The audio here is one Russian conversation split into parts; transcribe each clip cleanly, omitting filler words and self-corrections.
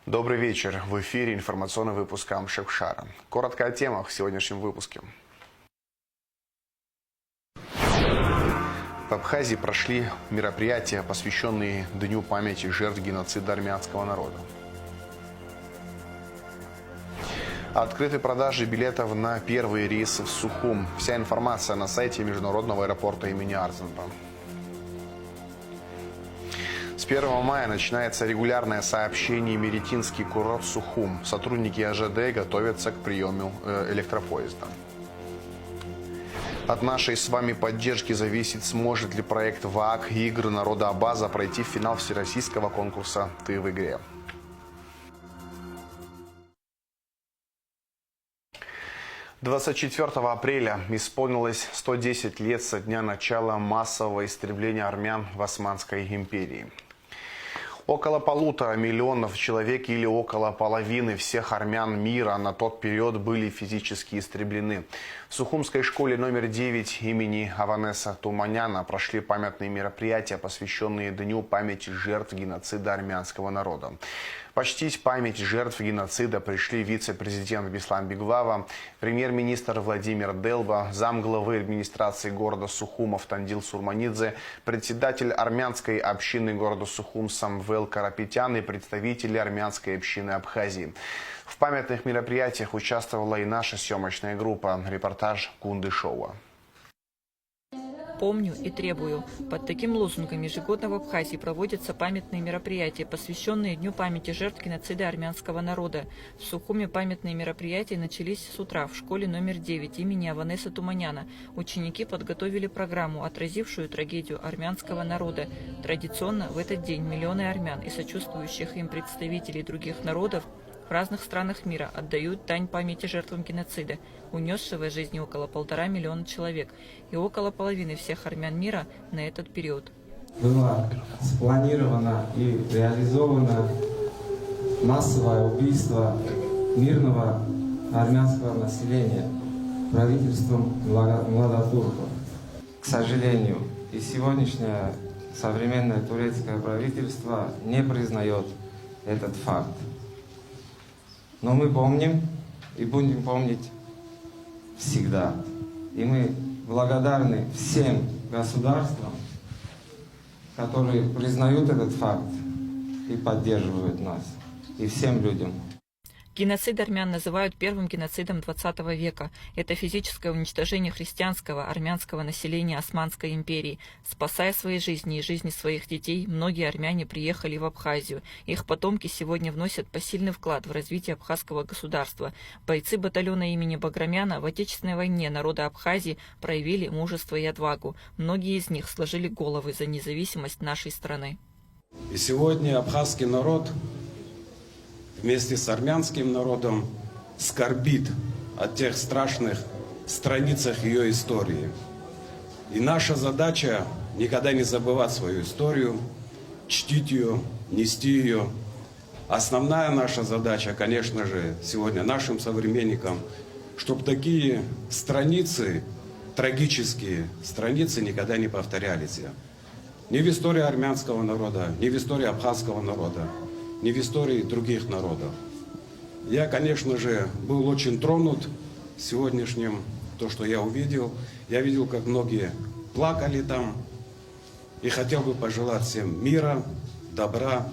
Добрый вечер. В эфире информационный выпуск Амшекшара. Коротко о темах в сегодняшнем выпуске. В Абхазии прошли мероприятия, посвященные Дню памяти жертв геноцида армянского народа. Открыты продажи билетов на первые рейсы в Сухум. Вся информация на сайте международного аэропорта имени Арзамаса. С 1 мая начинается регулярное сообщение Меретинский курорт Сухум. Сотрудники АЖД готовятся к приему электропоезда. От нашей с вами поддержки зависит, сможет ли проект ВААК «Игры народа Абаза» пройти в финал всероссийского конкурса «Ты в игре». – 24 апреля исполнилось 110 лет со дня начала массового истребления армян в Османской империи. Около 1,5 миллиона человек или около половины всех армян мира на тот период были физически истреблены. В Сухумской школе номер 9 имени Аванеса Туманяна прошли памятные мероприятия, посвященные Дню памяти жертв геноцида армянского народа. Почтить память жертв геноцида пришли вице-президент Беслан Биглава, премьер-министр Владимир Делба, замглавы администрации города Сухум Автандил Сурманидзе, председатель армянской общины города Сухум Самвел Карапетян и представители армянской общины Абхазии. В памятных мероприятиях участвовала и наша съемочная группа. Репортаж Кундышова. «Помню и требую». Под таким лозунгом ежегодно в Абхазии проводятся памятные мероприятия, посвященные Дню памяти жертв геноцида армянского народа. В Сухуме памятные мероприятия начались с утра в школе номер 9 имени Аванеса Туманяна. Ученики подготовили программу, отразившую трагедию армянского народа. Традиционно в этот день миллионы армян и сочувствующих им представителей других народов в разных странах мира отдают дань памяти жертвам геноцида, унесшего жизни около 1,5 миллиона человек и около половины всех армян мира на этот период. Было спланировано и реализовано массовое убийство мирного армянского населения правительством младотурков. К сожалению, и сегодняшнее современное турецкое правительство не признает этот факт. Но мы помним и будем помнить всегда. И мы благодарны всем государствам, которые признают этот факт и поддерживают нас, и всем людям. Геноцид армян называют первым геноцидом 20 века. Это физическое уничтожение христианского армянского населения Османской империи. Спасая свои жизни и жизни своих детей, многие армяне приехали в Абхазию. Их потомки сегодня вносят посильный вклад в развитие абхазского государства. Бойцы батальона имени Баграмяна в Отечественной войне народа Абхазии проявили мужество и отвагу. Многие из них сложили головы за независимость нашей страны. И сегодня абхазский народ вместе с армянским народом скорбит о тех страшных страницах ее истории. И наша задача никогда не забывать свою историю, чтить ее, нести ее. Основная наша задача, конечно же, сегодня нашим современникам, чтобы такие страницы, трагические страницы, никогда не повторялись. Ни в истории армянского народа, ни в истории абхазского народа, ни в истории других народов. Я, конечно же, был очень тронут сегодняшним, то, что я увидел. Я видел, как многие плакали там. И хотел бы пожелать всем мира, добра,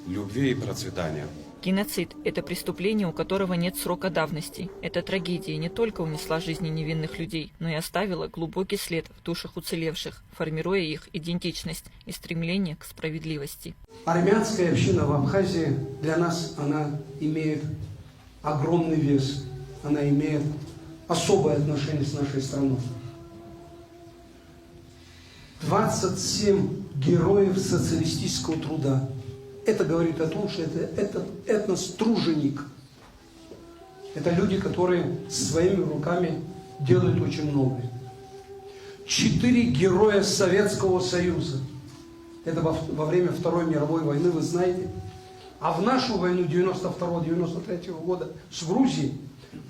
любви и процветания. Геноцид – это преступление, у которого нет срока давности. Эта трагедия не только унесла жизни невинных людей, но и оставила глубокий след в душах уцелевших, формируя их идентичность и стремление к справедливости. Армянская община в Абхазии для нас, она имеет огромный вес, она имеет особое отношение с нашей страной. 27 героев социалистического труда. Это говорит о том, что это этнос-труженик. Это люди, которые своими руками делают очень многое. 4 героя Советского Союза. Это во время Второй мировой войны, вы знаете. А в нашу войну 92-93 года с Грузией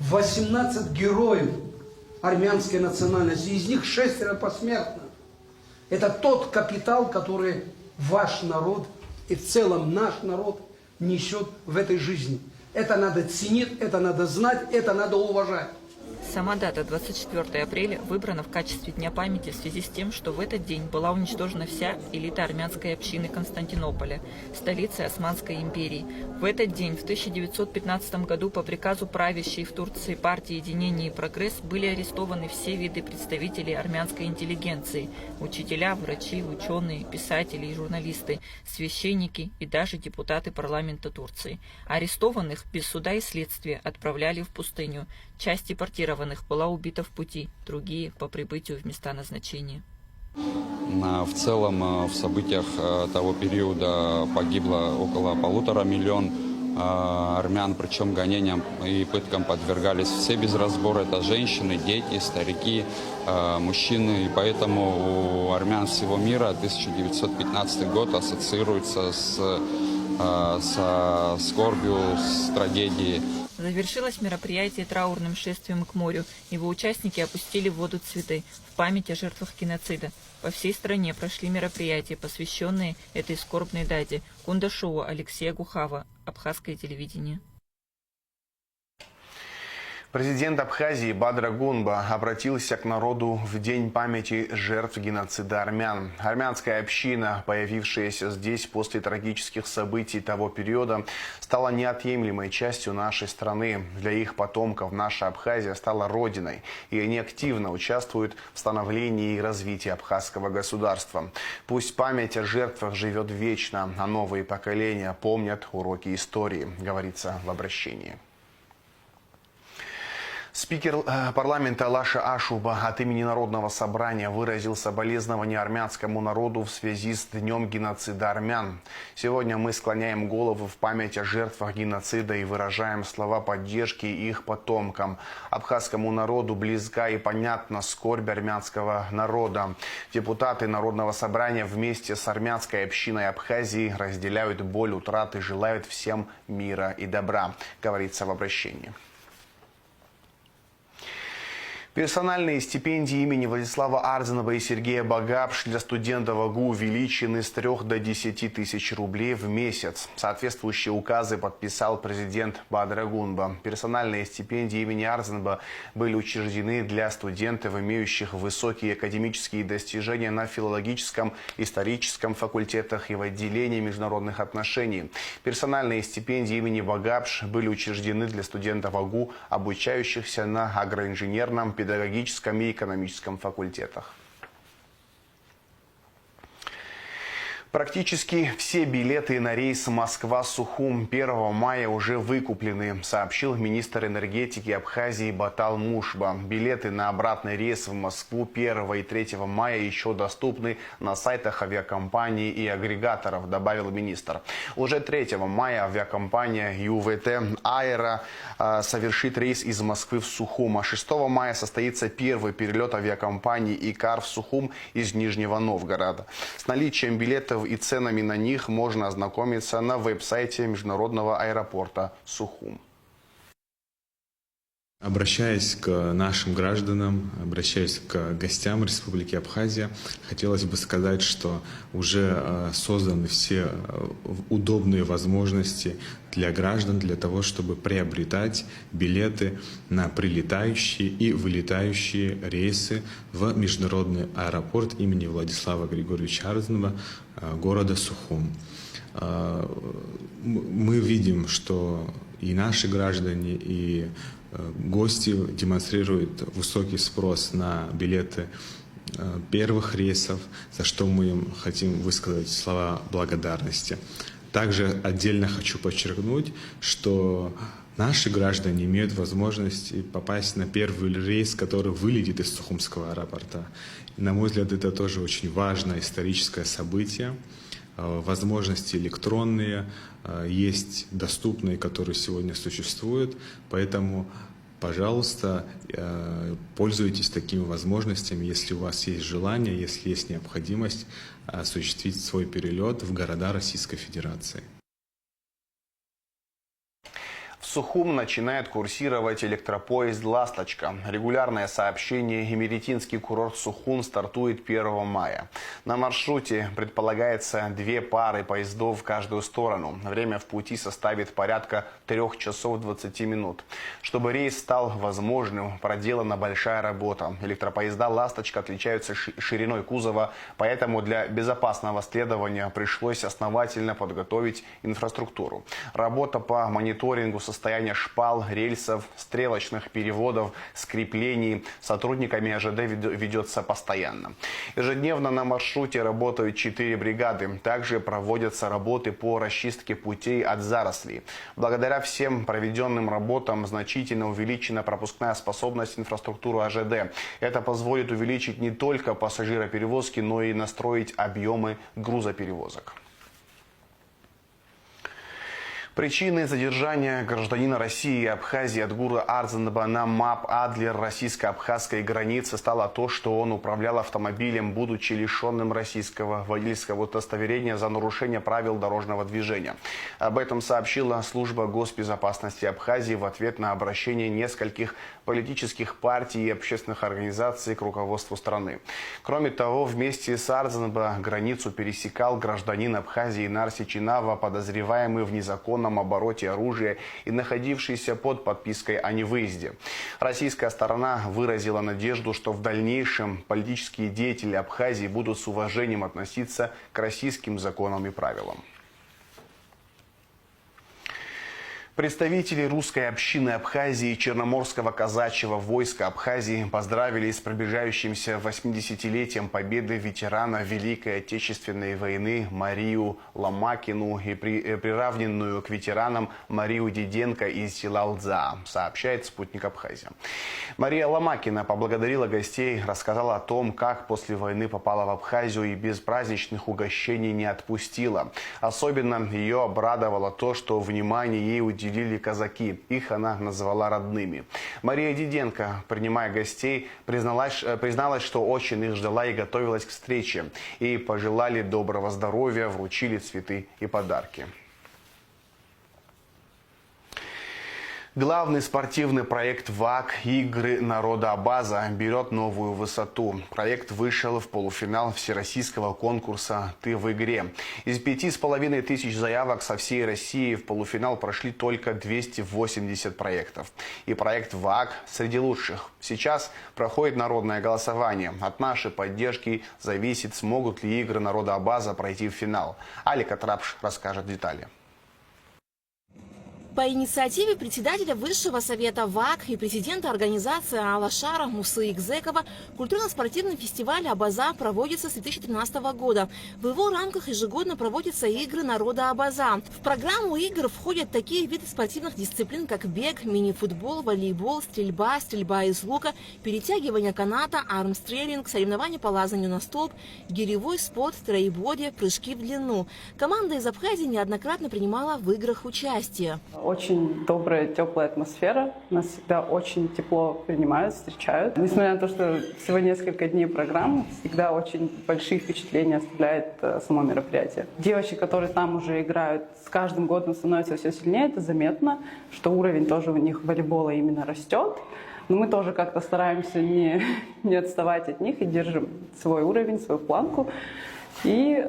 18 героев армянской национальности. Из них 6 посмертно. Это тот капитал, который ваш народ и в целом наш народ несет в этой жизни. Это надо ценить, это надо знать, это надо уважать. Сама дата 24 апреля выбрана в качестве Дня памяти в связи с тем, что в этот день была уничтожена вся элита армянской общины Константинополя, столицы Османской империи. В этот день, в 1915 году, по приказу правящей в Турции партии «Единение и прогресс» были арестованы все виды представителей армянской интеллигенции – учителя, врачи, ученые, писатели и журналисты, священники и даже депутаты парламента Турции. Арестованных без суда и следствия отправляли в пустыню. Часть депортированных была убита в пути, другие – по прибытию в места назначения. В целом в событиях того периода погибло около 1,5 миллиона армян, причем гонениям и пыткам подвергались все без разбора. Это женщины, дети, старики, мужчины. И поэтому у армян всего мира 1915 год ассоциируется со скорбью, с трагедией. Завершилось мероприятие траурным шествием к морю. Его участники опустили в воду цветы в память о жертвах геноцида. По всей стране прошли мероприятия, посвященные этой скорбной дате. Кундашова Алексея Гухава, Абхазское телевидение. Президент Абхазии Бадыр Агунба обратился к народу в День памяти жертв геноцида армян. Армянская община, появившаяся здесь после трагических событий того периода, стала неотъемлемой частью нашей страны. Для их потомков наша Абхазия стала родиной, и они активно участвуют в становлении и развитии абхазского государства. Пусть память о жертвах живет вечно, а новые поколения помнят уроки истории, говорится в обращении. Спикер парламента Лаша Ашуба от имени Народного собрания выразил соболезнования армянскому народу в связи с Днем геноцида армян. Сегодня мы склоняем голову в память о жертвах геноцида и выражаем слова поддержки их потомкам. Абхазскому народу близка и понятна скорбь армянского народа. Депутаты Народного собрания вместе с армянской общиной Абхазии разделяют боль утраты и желают всем мира и добра, говорится в обращении. Персональные стипендии имени Владислава Арзенова и Сергея Багапш для студентов АГУ увеличены с 3 до 10 тысяч рублей в месяц. Соответствующие указы подписал президент Бадыр Агунба. Персональные стипендии имени Арзенова были учреждены для студентов, имеющих высокие академические достижения на филологическом, историческом факультетах и в отделении международных отношений. Персональные стипендии имени Багапш были учреждены для студентов АГУ, обучающихся на агроинженерном, педагогическом и экономическом факультетах. Практически все билеты на рейс Москва-Сухум 1 мая уже выкуплены, сообщил министр энергетики Абхазии Батал Мушба. Билеты на обратный рейс в Москву 1 и 3 мая еще доступны на сайтах авиакомпаний и агрегаторов, добавил министр. Уже 3 мая авиакомпания ЮВТ Аэро совершит рейс из Москвы в Сухум, а 6 мая состоится первый перелет авиакомпании Икар в Сухум из Нижнего Новгорода. С наличием билетов и ценами на них можно ознакомиться на веб-сайте международного аэропорта Сухум. Обращаясь к нашим гражданам, обращаясь к гостям Республики Абхазия, хотелось бы сказать, что уже созданы все удобные возможности для граждан для того, чтобы приобретать билеты на прилетающие и вылетающие рейсы в международный аэропорт имени Владислава Григорьевича Арзенова города Сухум. Мы видим, что и наши граждане, и гости демонстрируют высокий спрос на билеты первых рейсов, за что мы им хотим высказать слова благодарности. Также отдельно хочу подчеркнуть, что наши граждане имеют возможность попасть на первый рейс, который вылетит из Сухумского аэропорта. И, на мой взгляд, это тоже очень важное историческое событие. Возможности электронные есть доступные, которые сегодня существуют, поэтому, пожалуйста, пользуйтесь такими возможностями, если у вас есть желание, если есть необходимость осуществить свой перелет в города Российской Федерации. В Сухум начинает курсировать электропоезд «Ласточка». Регулярное сообщение «Емеретинский курорт Сухум» стартует 1 мая. На маршруте предполагается 2 пары поездов в каждую сторону. Время в пути составит порядка 3 часов 20 минут. Чтобы рейс стал возможным, проделана большая работа. Электропоезда «Ласточка» отличаются шириной кузова, поэтому для безопасного следования пришлось основательно подготовить инфраструктуру. Работа по мониторингу состояния шпал, рельсов, стрелочных переводов, скреплений сотрудниками АЖД ведется постоянно. Ежедневно на маршруте работают 4 бригады. Также проводятся работы по расчистке путей от зарослей. Благодаря всем проведенным работам значительно увеличена пропускная способность инфраструктуры АЖД. Это позволит увеличить не только пассажироперевозки, но и настроить объемы грузоперевозок. Причиной задержания гражданина России и Абхазии Адгура Арзанба на МАП Адлер российско-абхазской границы стало то, что он управлял автомобилем, будучи лишенным российского водительского удостоверения за нарушение правил дорожного движения. Об этом сообщила служба госбезопасности Абхазии в ответ на обращение нескольких политических партий и общественных организаций к руководству страны. Кроме того, вместе с Арзанба границу пересекал гражданин Абхазии Нарси Чинава, подозреваемый в незаконном обороте оружия и находившийся под подпиской о невыезде. Российская сторона выразила надежду, что в дальнейшем политические деятели Абхазии будут с уважением относиться к российским законам и правилам. Представители русской общины Абхазии и Черноморского казачьего войска Абхазии поздравили с приближающимся 80-летием победы ветерана Великой Отечественной войны Марию Ломакину и приравненную к ветеранам Марию Диденко из села Лдза, сообщает «Спутник Абхазия». Мария Ломакина поблагодарила гостей, рассказала о том, как после войны попала в Абхазию и без праздничных угощений не отпустила. Особенно ее обрадовало то, что внимание ей уделили казаки. Их она назвала родными. Мария Диденко, принимая гостей, призналась, что очень их ждала и готовилась к встрече. И пожелали доброго здоровья, вручили цветы и подарки. Главный спортивный проект ВАК «Игры народа Абаза» берет новую высоту. Проект вышел в полуфинал всероссийского конкурса «Ты в игре». Из 5500 заявок со всей России в полуфинал прошли только 280 проектов. И проект ВАК среди лучших. Сейчас проходит народное голосование. От нашей поддержки зависит, смогут ли «Игры народа Абаза» пройти в финал. Алика Трапш расскажет детали. По инициативе председателя Высшего совета ВАК и президента организации Алашара Мусы Игзекова культурно-спортивный фестиваль Абаза проводится с 2013 года. В его рамках ежегодно проводятся игры народа Абаза. В программу игр входят такие виды спортивных дисциплин, как бег, мини-футбол, волейбол, стрельба, стрельба из лука, перетягивание каната, армстрейлинг, соревнования по лазанию на столб, гиревой спорт, троеборье, прыжки в длину. Команда из Абхазии неоднократно принимала в играх участие. Очень добрая, теплая атмосфера. Нас всегда очень тепло принимают, встречают. Несмотря на то, что всего несколько дней программы, всегда очень большие впечатления оставляет само мероприятие. Девочки, которые там уже играют, с каждым годом становятся все сильнее. Это заметно, что уровень тоже у них волейбола именно растет. Но мы тоже как-то стараемся не отставать от них и держим свой уровень, свою планку. И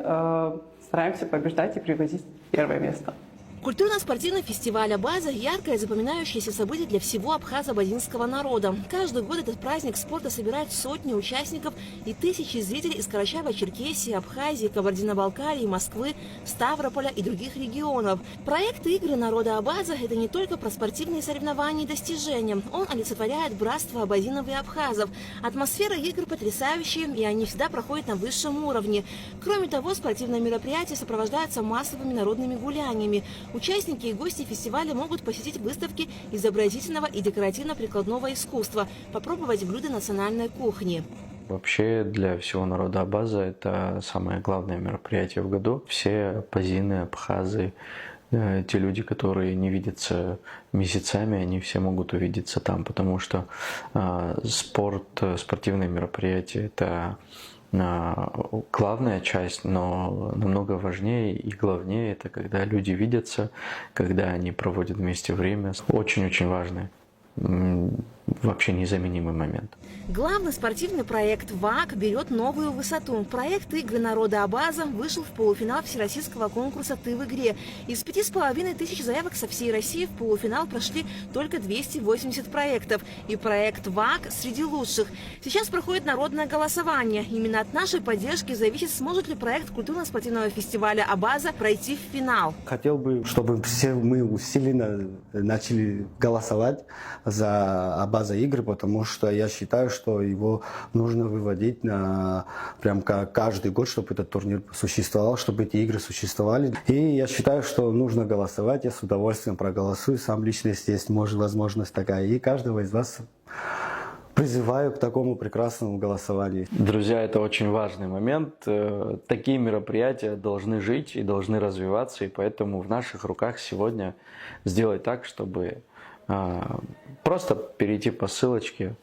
стараемся побеждать и привозить первое место. Культурно-спортивный фестиваль Абаза – яркое запоминающееся событие для всего абхазо-абазинского народа. Каждый год этот праздник спорта собирает сотни участников и тысячи зрителей из Карачаева-Черкесии, Абхазии, Кабардино-Балкарии, Москвы, Ставрополя и других регионов. Проект «Игры народа Абаза» – это не только про спортивные соревнования и достижения. Он олицетворяет братство абазинов и абхазов. Атмосфера игр потрясающая, и они всегда проходят на высшем уровне. Кроме того, спортивное мероприятие сопровождается массовыми народными гуляниями. Участники и гости фестиваля могут посетить выставки изобразительного и декоративно-прикладного искусства, попробовать блюда национальной кухни. Вообще для всего народа Абаза это самое главное мероприятие в году. Все абазины, абхазы, те люди, которые не видятся месяцами, они все могут увидеться там, потому что спортивные мероприятия – это главная часть, но намного важнее и главнее это когда люди видятся, когда они проводят вместе время. Очень-очень важно. Вообще незаменимый момент. Главный спортивный проект ВАК берет новую высоту. Проект «Игры народа Абаза» вышел в полуфинал всероссийского конкурса «Ты в игре». Из 5500 заявок со всей России в полуфинал прошли только 280 проектов. И проект ВАК среди лучших. Сейчас проходит народное голосование. Именно от нашей поддержки зависит, сможет ли проект культурно-спортивного фестиваля «Абаза» пройти в финал. Хотел бы, чтобы все мы усиленно начали голосовать за Абаза игры, потому что я считаю, что его нужно выводить на прям каждый год, чтобы этот турнир существовал, чтобы эти игры существовали. И я считаю, что нужно голосовать. Я с удовольствием проголосую. Сам лично, если есть возможность такая. И каждого из вас призываю к такому прекрасному голосованию. Друзья, это очень важный момент. Такие мероприятия должны жить и должны развиваться, и поэтому в наших руках сегодня сделать так, чтобы просто перейти по ссылочке,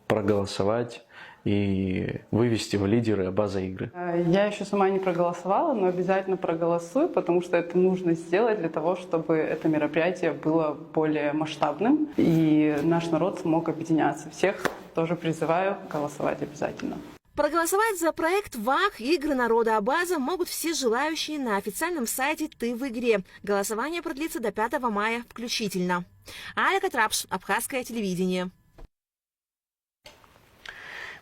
проголосовать и вывести в лидеры Абаза игры. Я еще сама не проголосовала, но обязательно проголосую, потому что это нужно сделать для того, чтобы это мероприятие было более масштабным и наш народ смог объединяться. Всех тоже призываю голосовать обязательно. Проголосовать за проект ВАК «Игры народа Абаза» могут все желающие на официальном сайте «Ты в игре». Голосование продлится до 5 мая включительно. Аля Катрапш, Абхазское телевидение.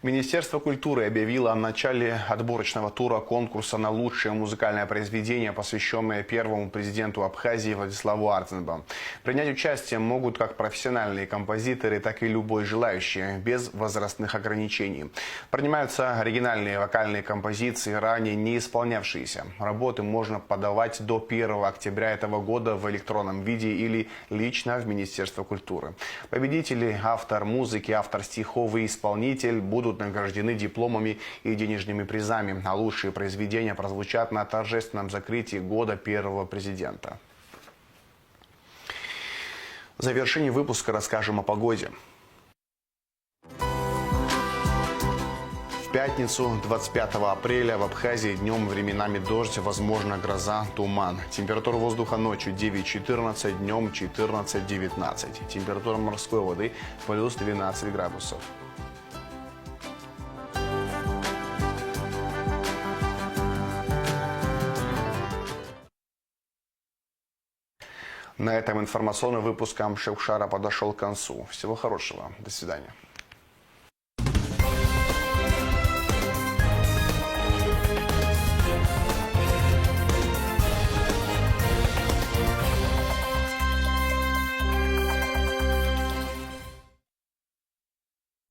Министерство культуры объявило о начале отборочного тура конкурса на лучшее музыкальное произведение, посвященное первому президенту Абхазии Владиславу Артенбо. Принять участие могут как профессиональные композиторы, так и любой желающий, без возрастных ограничений. Принимаются оригинальные вокальные композиции, ранее не исполнявшиеся. Работы можно подавать до 1 октября этого года в электронном виде или лично в Министерство культуры. Победители, автор музыки, автор стихов и исполнитель будут награждены дипломами и денежными призами, а лучшие произведения прозвучат на торжественном закрытии года первого президента. В завершении выпуска расскажем о погоде. В пятницу, 25 апреля, в Абхазии днем временами дождь, возможно гроза, туман. Температура воздуха ночью 9-14, днем 14-19. Температура морской воды плюс 12 градусов. На этом информационный выпуск Амшевшара подошел к концу. Всего хорошего. До свидания.